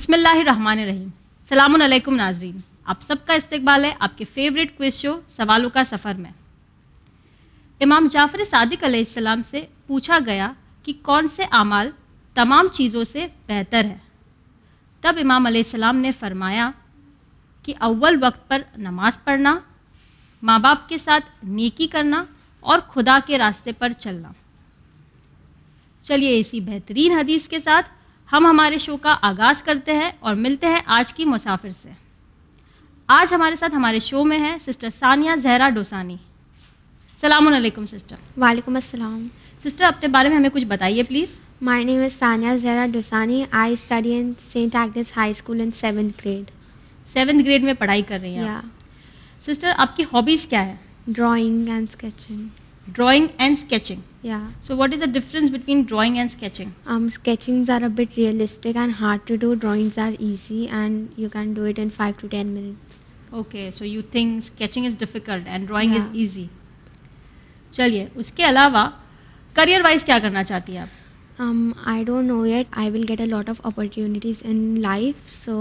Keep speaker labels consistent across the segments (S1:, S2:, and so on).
S1: بسم اللہ الرحمن الرحیم. السلام علیکم ناظرین, آپ سب کا استقبال ہے آپ کے فیوریٹ کوئز شو سوالوں کا سفر میں. امام جعفر صادق علیہ السلام سے پوچھا گیا کہ کون سے اعمال تمام چیزوں سے بہتر ہے. تب امام علیہ السلام نے فرمایا کہ اول وقت پر نماز پڑھنا, ماں باپ کے ساتھ نیکی کرنا اور خدا کے راستے پر چلنا. چلیے اسی بہترین حدیث کے ساتھ ہم ہمارے شو کا آغاز کرتے ہیں اور ملتے ہیں آج کی مسافر سے. آج ہمارے ساتھ ہمارے شو میں ہے سسٹر ثانیہ زہرا ڈوسانی. السلام علیکم سسٹر.
S2: وعلیکم السلام.
S1: سسٹر اپنے بارے میں ہمیں کچھ بتائیے please.
S2: My name is Sanya Zehra Dosani. I study in St. Agnes High School in 7th grade.
S1: 7th grade میں پڑھائی کر رہی ہیں
S2: Yeah.
S1: آپ. سسٹر آپ کی ہابیز کیا ہے؟
S2: Drawing and sketching.
S1: Drawing and sketching.
S2: Yeah.
S1: So what is the difference between drawing and sketching?
S2: Sketchings are a bit realistic and hard to do. Drawings are easy and you can do it in 5 to 10 minutes.
S1: Okay, so you think sketching is difficult and drawing is
S2: Yeah.
S1: easy. چلیے اس کے علاوہ career wise کیا کرنا چاہتی ہیں آپ؟
S2: I don't know yet. I will get a lot of opportunities in life. So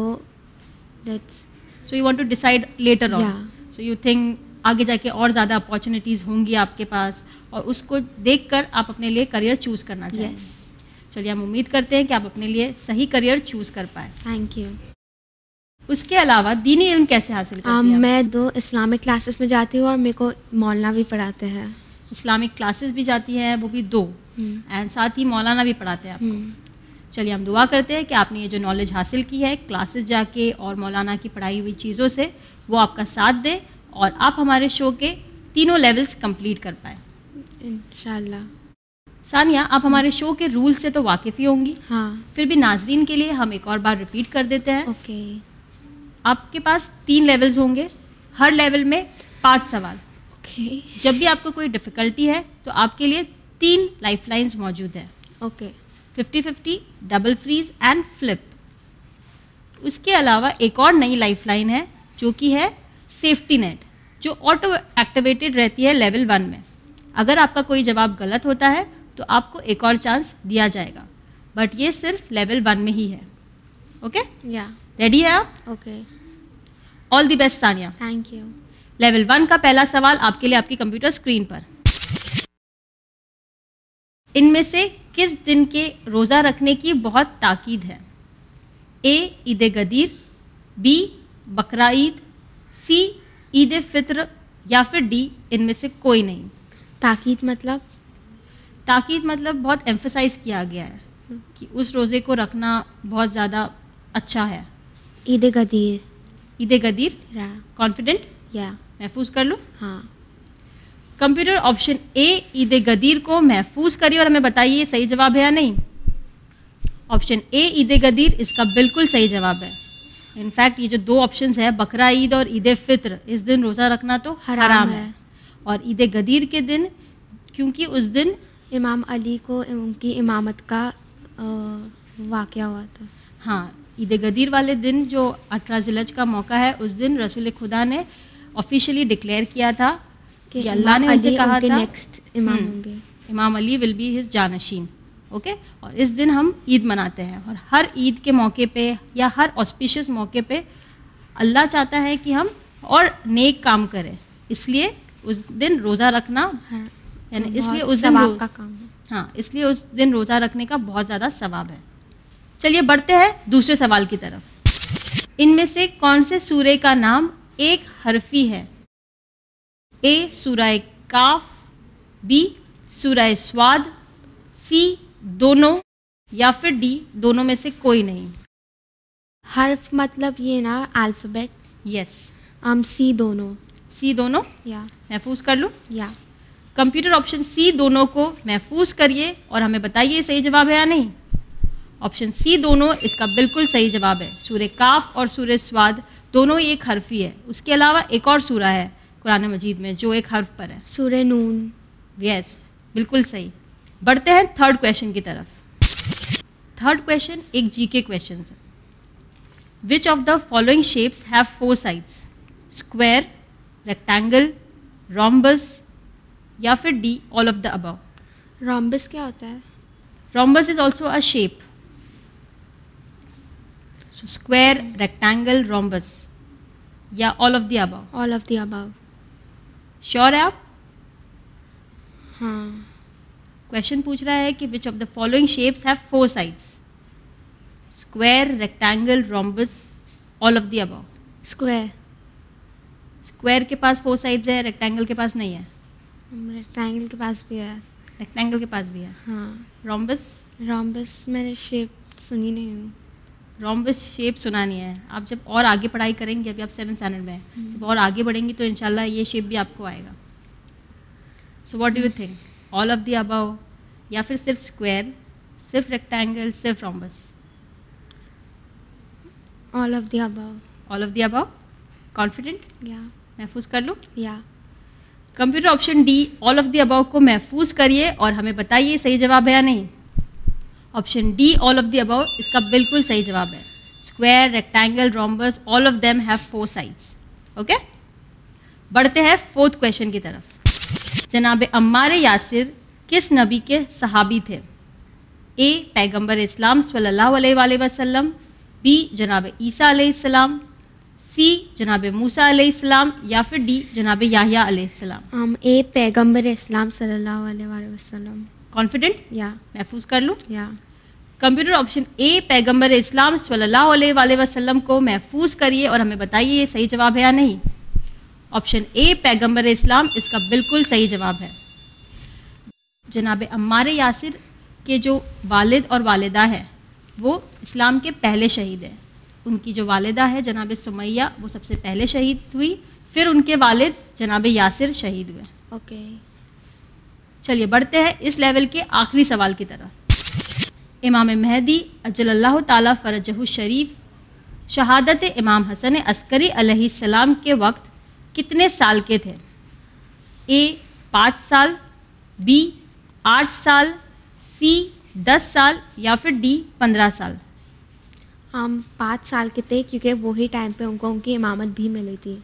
S2: that's...
S1: So you want to decide later on.
S2: Yeah.
S1: So you think آگے جا کے اور زیادہ اپارچونیٹیز ہوں گی آپ کے پاس اور اس کو دیکھ کر آپ اپنے لیے کریئر چوز کرنا چاہیں.
S2: Yes.
S1: چلیے ہم امید کرتے ہیں کہ آپ اپنے لیے صحیح کریئر چوز کر پائیں.
S2: Thank you.
S1: اس کے علاوہ دینی علم کیسے حاصل کرتی ہیں؟
S2: میں 2 اسلامک کلاسز میں جاتی ہوں اور میرے کو مولانا بھی پڑھاتے ہیں.
S1: اسلامک کلاسز بھی جاتی ہیں, وہ بھی 2, اینڈ ساتھ ہی مولانا بھی پڑھاتے ہیں آپ کو. چلیے ہم دعا کرتے ہیں کہ آپ نے یہ جو نالج حاصل کی ہے کلاسز جا کے اور مولانا کی پڑھائی ہوئی چیزوں سے, وہ آپ کا ساتھ دے اور آپ ہمارے شو کے تینوں لیولز کمپلیٹ کر پائیں
S2: انشاءاللہ.
S1: ثانیہ آپ ہمارے شو کے رول سے تو واقف ہی ہوں گی,
S2: ہاں.
S1: پھر بھی ناظرین کے لیے ہم ایک اور بار ریپیٹ کر دیتے ہیں.
S2: اوکے.
S1: آپ کے پاس 3 لیولز ہوں گے, ہر لیول میں 5 سوال.
S2: اوکے.
S1: جب بھی آپ کو کوئی ڈفیکلٹی ہے تو آپ کے لیے 3 لائف لائنز موجود ہیں.
S2: Okay.
S1: 50-50, double freeze and flip. اس کے علاوہ ایک اور نئی لائف لائن ہے جو کہ ہے سیفٹی نیٹ, جو آٹو ایکٹیویٹیڈ رہتی ہے لیول 1 میں. اگر آپ کا کوئی جواب غلط ہوتا ہے تو آپ کو ایک اور چانس دیا جائے گا, بٹ یہ صرف لیول 1 میں ہی ہے. اوکے,
S2: یا
S1: ریڈی ہے آپ؟
S2: Okay.
S1: All the best Sania.
S2: Thank you.
S1: Level 1 کا پہلا سوال آپ کے لیے آپ کی کمپیوٹر اسکرین پر. ان میں سے کس دن کے روزہ رکھنے کی بہت تاکید ہے؟ اے عید غدیر, بی بقرعید, سی عید فطر, یا پھر ڈی ان میں سے کوئی نہیں.
S2: تاکید مطلب؟
S1: تاکید مطلب بہت ایمفسائز کیا گیا ہے کہ اس روزے کو رکھنا بہت زیادہ اچھا ہے.
S2: عید غدیر.
S1: عید غدیر کانفیڈنٹ؟
S2: یا
S1: محفوظ کر لوں؟
S2: ہاں.
S1: کمپیوٹر آپشن اے عید غدیر کو محفوظ کریے اور ہمیں بتائیے یہ صحیح جواب ہے یا نہیں. آپشن اے عید غدیر اس کا بالکل صحیح جواب ہے. انفیکٹ یہ جو 2 آپشنز ہے بقرہ عید اور عید فطر, اس دن روزہ رکھنا تو حرام ہے. اور عید غدیر کے دن کیونکہ اس دن
S2: امام علی کو ان کی امامت کا واقعہ ہوا تھا.
S1: ہاں, عید غدیر والے دن جو 18 ذی الحجہ کا موقع ہے, اس دن رسول خدا نے آفیشیلی ڈکلیئر کیا تھا کہ اللہ نے ان سے کہا تھا
S2: نیکسٹ امام ہوں گے,
S1: امام علی ول بی ہز جانشین. اوکے, اور اس دن ہم عید مناتے ہیں, اور ہر عید کے موقع پہ یا ہر آسپیشیس موقع پہ اللہ چاہتا ہے کہ ہم اور نیک کام کریں, اس لیے اس دن روزہ رکھنا یعنی اس لیے اس دن
S2: کا کام ہے.
S1: ہاں, اس لیے اس دن روزہ رکھنے کا بہت زیادہ ثواب ہے. چلیے بڑھتے ہیں دوسرے سوال کی طرف. ان میں سے کون سے سورے کا نام ایک حرفی ہے؟ اے سورہ کاف, بی سورہ سواد, سی دونوں, یا پھر ڈی دونوں میں سے کوئی نہیں.
S2: حرف مطلب یہ نا الفابیٹ؟
S1: یس.
S2: سی دونوں.
S1: سی دونوں
S2: یا
S1: محفوظ کر لوں؟
S2: یا
S1: کمپیوٹر آپشن سی دونوں کو محفوظ کریے اور ہمیں بتائیے صحیح جواب ہے یا نہیں. آپشن سی دونوں اس کا بالکل صحیح جواب ہے. سورہ کاف اور سورہ سواد دونوں ہی ایک حرفی ہے. اس کے علاوہ ایک اور سورہ ہے قرآن مجید میں جو ایک حرف پر ہے,
S2: سورہ نون.
S1: یس بالکل صحیح. بڑھتے ہیں تھرڈ کویشچن کی طرف. تھرڈ کویشچن ایک جی کے کویشچن ہے. Which of the following shapes have 4 sides؟ Square, rectangle, rhombus, یا پھر ڈی آل آف دا ابو.
S2: رومبس کیا ہوتا ہے؟
S1: Rhombus is also a shape. So square, rectangle, rhombus या all of the above?
S2: All of the above.
S1: Sure है आप?
S2: हाँ.
S1: Question पूछ रहा है कि which of the following shapes have 4 sides? Square, rectangle, rhombus, all of the above.
S2: Square.
S1: Square के पास 4 sides है, रेक्टेंगल के पास नहीं है.
S2: Rectangle के पास भी है.
S1: रेक्टेंगल के पास भी है.
S2: हाँ.
S1: रोम्बस?
S2: Rhombus मैंने शेप सुनी नहीं हूँ.
S1: रोम्बस शेप सुना नहीं है. आप जब और आगे पढ़ाई करेंगे, अभी आप 7th स्टैंडर्ड में हैं, जब और आगे बढ़ेंगी तो इंशाल्लाह ये शेप भी आपको आएगा. So what do you think? All of the above या फिर सिर्फ स्क्वायर, सिर्फ रेक्टेंगल, सिर्फ rhombus?
S2: All of the above.
S1: All of the above. Confident?
S2: Yeah.
S1: महफूज कर लूँ?
S2: Yeah.
S1: Computer option D all of the above को महफूज करिए और हमें बताइए सही जवाब है या नहीं. Option D all of the above इसका बिल्कुल सही जवाब है. Square, rectangle, rhombus, all of them have 4 sides. Okay, बढ़ते हैं 4th क्वेश्चन की तरफ. जनाब अम्मार यासिर किस नबी के सहाबी थे? ए पैगंबर इस्लाम सल्लल्लाहु अलैहि वसल्लम, बी जनाब ईसा अलैहिस्सलाम, सी जनाब मूसा अलैहिस्सलाम या फिर डी जनाब याह्या अलैहिस्सलाम.
S2: A पैगंबर इस्लाम सल्लल्लाहु अलैहि वसल्लम.
S1: कॉन्फिडेंट?
S2: Yeah.
S1: महफूज कर लूँ?
S2: Yeah.
S1: कंप्यूटर ऑप्शन ए पैगंबर इस्लाम सल्लल्लाहु अलैहि वसल्लम को महफूज करिए और हमें बताइए ये सही जवाब है या नहीं. ऑप्शन ए पैगंबर इस्लाम इसका बिल्कुल सही जवाब है. जनाब अम्मार यासिर के जो वालिद और वालिदा हैं वो इस्लाम के पहले शहीद हैं. उनकी जो वालिदा है जनाब सुमैया वो सबसे पहले शहीद हुई, फिर उनके वालिद जनाब यासिर शहीद हुए.
S2: Okay.
S1: चलिए बढ़ते हैं इस लेवल के आखिरी सवाल की तरफ. इमाम मेहदी अजल्लल्लाहु ताला फरजहु शरीफ शहादत इमाम हसन अस्करी अलैहिस्सलाम के वक्त कितने साल के थे? ए 5 साल, बी 8 साल, सी 10 साल या फिर डी 15 साल.
S2: हम 5 साल के थे क्योंकि वही टाइम पे उनको उनकी इमामत भी मिली थी.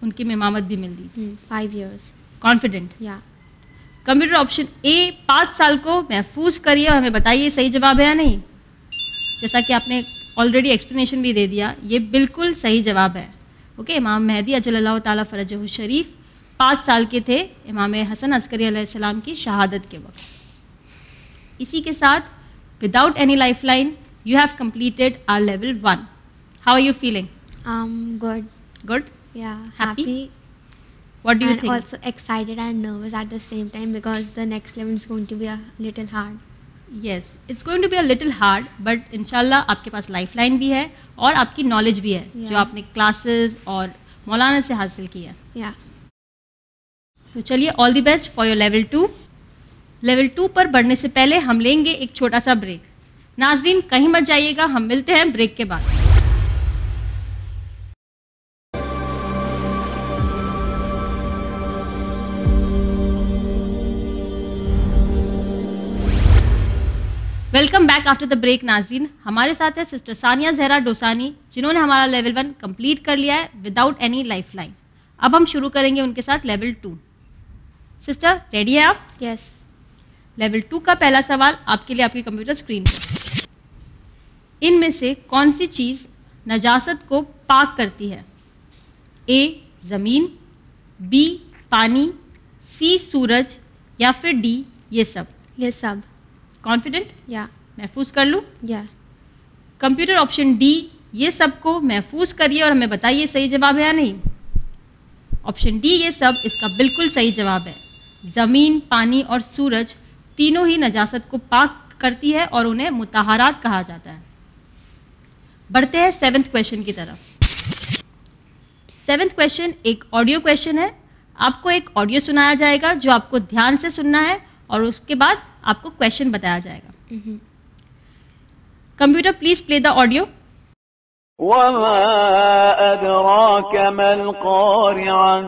S1: उनकी इमामत भी मिल दी.
S2: 5 years.
S1: Confident?
S2: Yeah.
S1: Computer option A 5 साल को महफूज करिए और हमें बताइए सही जवाब है या नहीं. जैसा कि आपने ऑलरेडी एक्सप्लेनेशन भी दे दिया, ये बिल्कुल सही जवाब है. ओके, इमाम मेहदी अजल्लल्लाहु ताला फरजहु शरीफ 5 साल के थे इमाम हसन अस्करी अलैहिस्सलाम की शहादत के वक्त. इसी के साथ without any life line you have completed our level 1. How are you feeling?
S2: Good.
S1: Good.
S2: Yeah.
S1: Happy? What do you
S2: and
S1: think?
S2: also excited and nervous at the same time because the next level is going to be a little hard.
S1: Yes, it's going to be a little hard, but इंशाल्लाह आपके पास life line भी है और आपकी knowledge भी है जो आपने क्लासेस और मौलाना से हासिल की है.
S2: Yeah.
S1: तो चलिए all the best for your level 2. Level 2 पर बढ़ने से पहले हम लेंगे एक छोटा सा ब्रेक. नाजरीन कहीं मत जाइएगा, हम मिलते हैं ब्रेक के बाद. Welcome back after the break. नाजरीन हमारे साथ है सिस्टर सानिया जहरा डोसानी जिन्होंने हमारा लेवल 1 कंप्लीट कर लिया है विदाउट एनी लाइफ लाइन. अब हम शुरू करेंगे उनके साथ लेवल 2. सिस्टर रेडी है आप?
S2: Yes.
S1: लेवल 2 का पहला सवाल आपके लिए आपकी कंप्यूटर स्क्रीन पर. इनमें से कौन सी चीज़ नजासत को पाक करती है? ए ज़मीन, बी पानी, सी सूरज या फिर डी ये सब.
S2: ये सब.
S1: कॉन्फिडेंट?
S2: Yeah.
S1: महफूज कर लूँ?
S2: Yeah.
S1: कंप्यूटर ऑप्शन डी ये सब को महफूज करिए और हमें बताइए सही जवाब है या नहीं. ऑप्शन डी ये सब इसका बिल्कुल सही जवाब है. ज़मीन, पानी और सूरज तीनों ही नजासत को पाक करती है और उन्हें मुताहरात कहा जाता है. बढ़ते हैं 7th क्वेश्चन की तरफ. 7th क्वेश्चन एक ऑडियो क्वेश्चन है. आपको एक ऑडियो सुनाया जाएगा जो आपको ध्यान से सुनना है और उसके बाद आपको क्वेश्चन बताया जाएगा. Computer please play the audio.
S3: वमा अदराका मल क़ारिअह.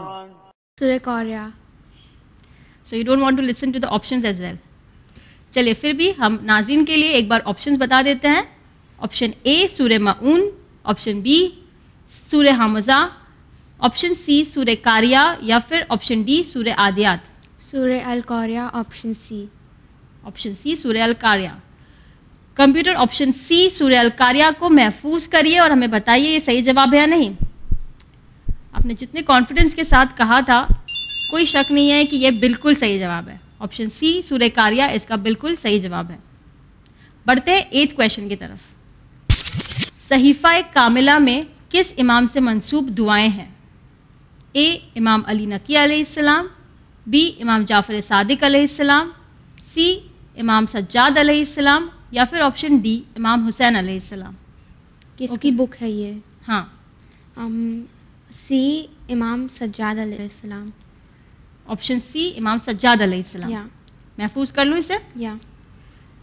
S2: सूरह क़ारिअह.
S1: So you don't want to listen to the options as well. चलिए फिर भी हम नाज़रीन के लिए एक बार ऑप्शंस बता देते हैं. ऑप्शन ए सूरह माऊन, ऑप्शन बी सूरह हमज़ा, ऑप्शन सी सूरह कारिया या फिर ऑप्शन डी सूरह आदियात.
S2: सूरह अल क़ारिअह. Option C.
S1: ऑप्शन सी सूरह अल कारिया. कंप्यूटर ऑप्शन सी सूरह अल-कारिया को महफूज करिए और हमें बताइए ये सही जवाब है या नहीं। आपने जितने कॉन्फिडेंस के साथ कहा था, कोई शक नहीं है कि ये बिल्कुल सही जवाब है। ऑप्शन सी सूरह कारिया इसका बिल्कुल सही जवाब है। बढ़ते हैं 8th क्वेश्चन की तरफ। सहीफ़ा कामिला में किस इमाम से मंसूब दुआएं हैं? ए इमाम अली नकी अलैहिस्सलाम, बी इमाम जाफ़र सादिक अलैहिस्सलाम, सी इमाम सज्जाद अलैहिस्सलाम, या फिर ऑप्शन डी इमाम हुसैन अलैहिस्सलाम।
S2: किसकी बुक है ये?
S1: हाँ,
S2: सी इमाम सज्जाद अलैहिस्सलाम।
S1: ऑप्शन सी इमाम सज्जाद अलैहिस्सलाम।
S2: या
S1: महफूज कर लूँ इसे?
S2: या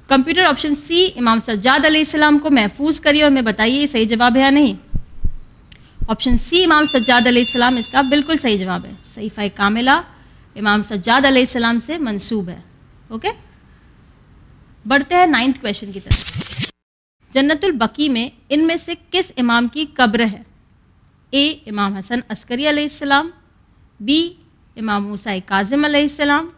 S1: कंप्यूटर ऑप्शन सी इमाम सज्जाद अलैहिस्सलाम को महफूज करिए और हमें बताइए ये सही जवाब है या नहीं। ऑप्शन सी इमाम सज्जाद अलैहिस्सलाम इसका बिल्कुल सही जवाब है। सहीफ़ा कामिला इमाम सज्जाद अलैहिस्सलाम से मंसूब है। ओके, बढ़ते हैं 9th क्वेश्चन की तरफ। जन्नतुल बकी में इनमें से किस इमाम की कब्र है? ए इमाम हसन अस्करी अलैहिस्सलाम, बी इमाम मूसा काज़िम अलैहिस्सलाम,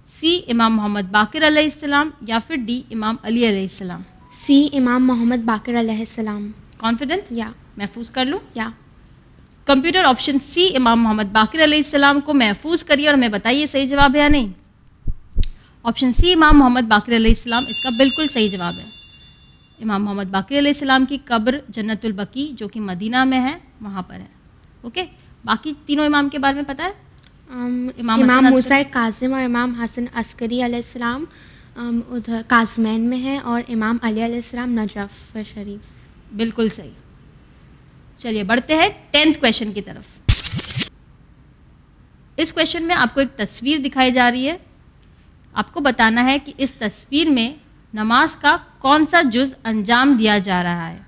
S1: सी इमाम मोहम्मद बाकिर अलैहिस्सलाम, या फिर डी इमाम अली अलैहिस्सलाम।
S2: सी इमाम मोहम्मद बाकिर अलैहिस्सलाम।
S1: कॉन्फिडेंट?
S2: या
S1: महफूज कर लूँ?
S2: या
S1: कंप्यूटर ऑप्शन सी इमाम मोहम्मद बाकिर अलैहिस्सलाम को महफूज करिए और हमें बताइए सही जवाब है या नहीं। ऑप्शन सी इमाम मोहम्मद बाकिर अलैहिस्सलाम इसका बिल्कुल सही जवाब है। इमाम मोहम्मद बाकिर अलैहिस्सलाम की कब्र जन्नतुल बकी जो कि मदीना में है, वहाँ पर है। ओके, बाकी तीनों इमाम के बारे में पता है?
S2: इमाम मूसा काज़िम और इमाम हसन अस्करी अलैहिस्सलाम उधर काज़मैन में है, और इमाम अली अलैहिस्सलाम नजफ़ शरीफ।
S1: बिल्कुल सही। चलिए बढ़ते हैं 10th क्वेश्चन की तरफ। इस क्वेश्चन में आपको एक तस्वीर दिखाई जा रही है। आपको बताना है कि इस तस्वीर में नमाज का कौन सा जुज़ अंजाम दिया जा रहा है।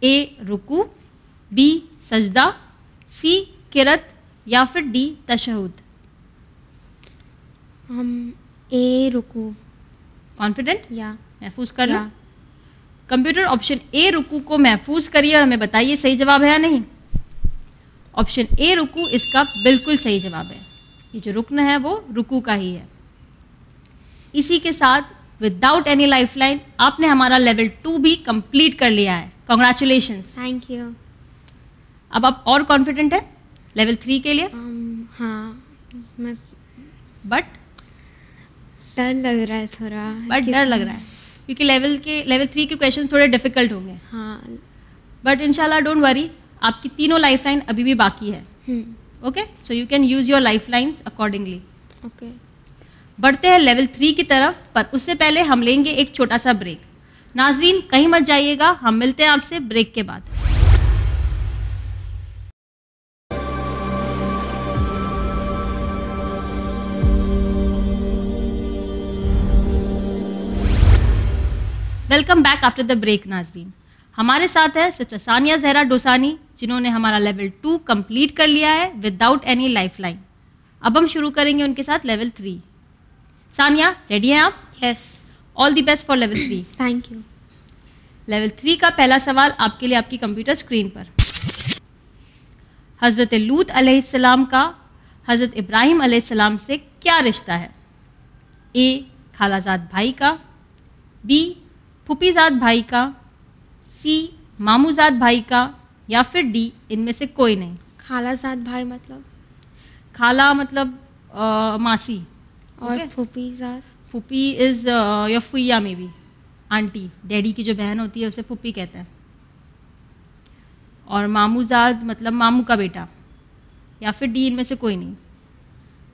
S1: ए रुकू, बी सजदा, सी किरत, या फिर डी तशहुद।
S2: ए रुकू।
S1: कॉन्फिडेंट?
S2: या
S1: महफूज कर लो।
S2: या
S1: कंप्यूटर ऑप्शन ए रुकू को महफूज करिए और हमें बताइए सही जवाब है या नहीं। ऑप्शन ए रुकू इसका बिल्कुल सही जवाब है। ये जो रुकन है वो रुकू का ही है। इसी के साथ विदाउट एनी लाइफलाइन आपने हमारा लेवल 2 भी कंप्लीट कर लिया है। कॉन्ग्रेचुलेशंस।
S2: Thank you.
S1: अब आप और कॉन्फिडेंट है लेवल 3 के लिए?
S2: हाँ, मैं
S1: बट
S2: डर लग रहा है थोड़ा।
S1: डर लग रहा है क्योंकि लेवल 3 के क्वेश्चन थोड़े डिफिकल्ट होंगे।
S2: हाँ,
S1: बट इंशाल्लाह डोंट वरी, आपकी तीनों लाइफलाइन अभी भी बाकी है। Okay, so you can use your lifelines accordingly.
S2: Okay,
S1: बढ़ते हैं लेवल 3 की तरफ, पर उससे पहले हम लेंगे एक छोटा सा ब्रेक। नाजरीन कहीं मत जाइएगा, हम मिलते हैं आपसे ब्रेक के बाद। Welcome back after the break. नाजरीन हमारे साथ है सिस्टर सानिया जहरा डोसानी, जिन्होंने हमारा लेवल 2 कंप्लीट कर लिया है विदाउट एनी लाइफलाइन। अब हम शुरू करेंगे उनके साथ लेवल 3। सानिया रेडी हैं आप?
S2: Yes.
S1: All the best for level 3।
S2: Thank you.
S1: Level 3 का पहला सवाल आपके लिए आपकी कंप्यूटर स्क्रीन पर। हज़रत लूत अलैहिस्सलाम का हज़रत इब्राहिम अलैहिस्सलाम से क्या रिश्ता है? ए खालाजाद भाई का, बी फूफीजाद भाई का, सी मामूजाद भाई का, या फिर डी इनमें से कोई नहीं।
S2: खालाजाद भाई मतलब?
S1: खाला मतलब मासी,
S2: और
S1: Okay.
S2: फूफीजाद?
S1: फूफी इज़ या फुइया में भी आंटी, डैडी की जो बहन होती है उसे फूफी कहते हैं। और मामूजाद मतलब मामू का बेटा, या फिर डी इनमें से कोई नहीं।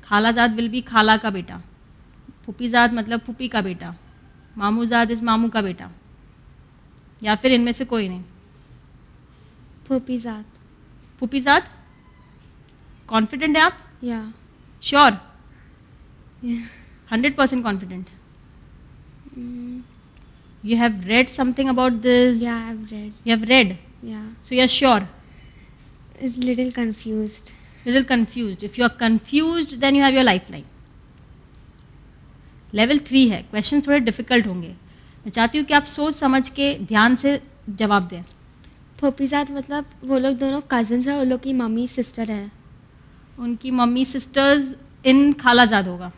S1: खालाजाद विल भी खाला का बेटा, फूफीजाद मतलब फूफी का बेटा, मामूजाद इज़ मामू का बेटा, या फिर इनमें से कोई नहीं।
S2: फूफीजाद।
S1: फूफीजाद? कॉन्फिडेंट है आप?
S2: या
S1: sure? 100% confident? You have read something about this?
S2: या I have read.
S1: You have read?
S2: या
S1: So you are sure?
S2: It's little confused.
S1: Little confused. If you are confused, then you have your lifeline. Level 3 है, question थोड़े difficult होंगे। मैं चाहती हूँ कि आप सोच समझ के ध्यान से जवाब दें।
S2: फूफीजाद मतलब वो लोग दोनों कजन्स हैं, वो लोग की मम्मी सिस्टर है।
S1: उनकी मम्मी सिस्टर्स इन खालाजाद होगा।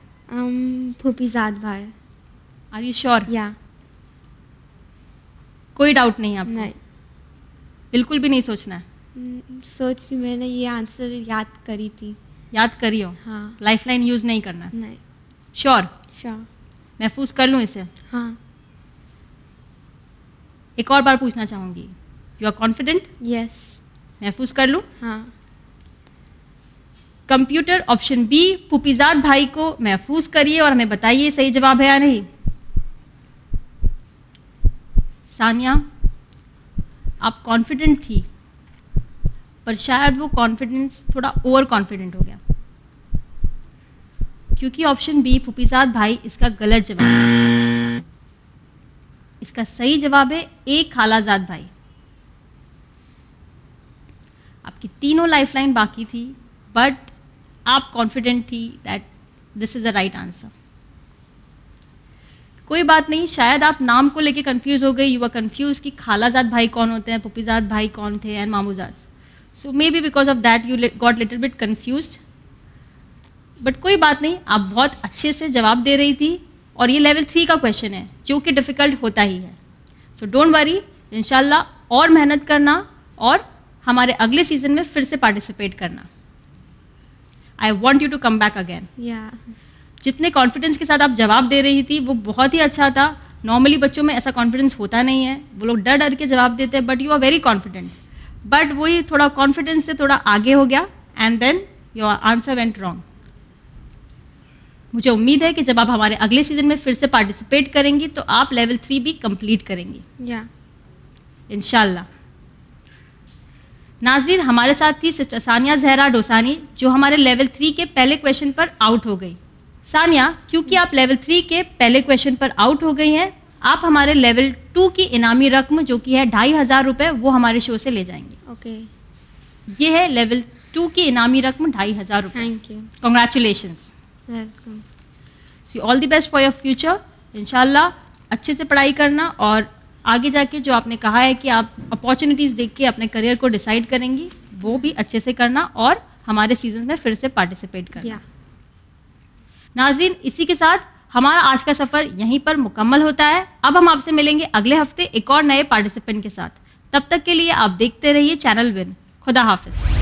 S2: फूफीजाद भाई।
S1: Are you sure?
S2: या
S1: کوئی ڈاؤٹ نہیں ہے آپ کو؟
S2: نہیں.
S1: بالکل بھی نہیں سوچنا ہے.
S2: سوچ میں نے یہ آنسر یاد کری تھی.
S1: یاد کری ہو؟
S2: ہاں.
S1: لائف لائن یوز نہیں کرنا ہے؟
S2: نہیں.
S1: شیور؟
S2: شیور.
S1: محفوظ کر لوں اسے؟
S2: ہاں.
S1: ایک اور بار پوچھنا چاہوں گی. You are confident?
S2: یس.
S1: محفوظ کر لوں؟
S2: ہاں.
S1: کمپیوٹر آپشن بی پھوپھیزاد بھائی کو محفوظ کریے اور ہمیں بتائیے صحیح جواب ہے یا نہیں. ثانیہ آپ کانفیڈنٹ تھی پر شاید وہ کانفیڈنس تھوڑا اوور کانفیڈنٹ ہو گیا, کیونکہ آپشن بی پھوپھیزاد بھائی اس کا غلط جواب ہے. اس کا صحیح جواب ہے ایک خالہ زاد بھائی. آپ کی تینوں لائف لائن باقی تھی بٹ آپ کانفیڈنٹ تھی that this is the right answer. کوئی بات نہیں, شاید آپ نام کو لے کے کنفیوز ہو گئے. یو آر کنفیوز کہ خالہ زاد بھائی کون ہوتے ہیں, پھوپھیزاد بھائی کون تھے, اینڈ مامو زاد. So maybe because of that you got little bit confused. But کوئی بات نہیں, آپ بہت اچھے سے جواب دے رہی تھی اور یہ لیول 3 کا کویشچن ہے جو کہ ڈیفیکلٹ ہوتا ہی ہے. سو ڈونٹ وری, انشاءاللہ اور محنت کرنا اور ہمارے اگلے سیزن میں پھر سے پارٹیسپیٹ کرنا. I want you to come back again. جتنے کانفیڈنس کے ساتھ آپ جواب دے رہی تھی وہ بہت ہی اچھا تھا. نارملی بچوں میں ایسا کانفیڈنس ہوتا نہیں ہے, وہ لوگ ڈر ڈر کے جواب دیتے ہیں, but you are very confident. But وہی تھوڑا کانفیڈنس سے تھوڑا آگے ہو گیا and then your answer went wrong. مجھے امید ہے کہ جب آپ ہمارے اگلے سیزن میں پھر سے پارٹیسپیٹ کریں گی تو آپ لیول 3 بھی کمپلیٹ کریں گی انشاءاللہ. ناظرین, ہمارے ساتھ تھی سسٹر ثانیہ زہرا ڈوسانی جو ہمارے لیول 3 کے پہلے کویشچن پر آؤٹ ہو گئی. ثانیہ, کیونکہ آپ لیول 3 کے پہلے کویشچن پر آؤٹ ہو گئی ہیں, آپ ہمارے لیول 2 کی انعامی رقم جو کہ ہے 2500 روپے وہ ہمارے شو سے لے جائیں گے.
S2: اوکے.
S1: یہ ہے لیول 2 کی انعامی رقم 2500 روپے.
S2: Thank you.
S1: Congratulations.
S2: Welcome.
S1: See all the best for your future. انشاءاللہ اچھے سے پڑھائی کرنا اور آگے جا کے جو آپ نے کہا ہے کہ آپ اپارچونیٹیز دیکھ کے اپنے کریئر کو ڈیسائیڈ کریں گی وہ بھی اچھے سے کرنا اور ہمارے سیزن میں پھر سے پارٹیسپیٹ کرنا. ناظرین, اسی کے ساتھ ہمارا آج کا سفر یہیں پر مکمل ہوتا ہے. اب ہم آپ سے ملیں گے اگلے ہفتے ایک اور نئے پارٹیسپینٹ کے ساتھ. تب تک کے لیے آپ دیکھتے رہیے چینل ون. خدا حافظ.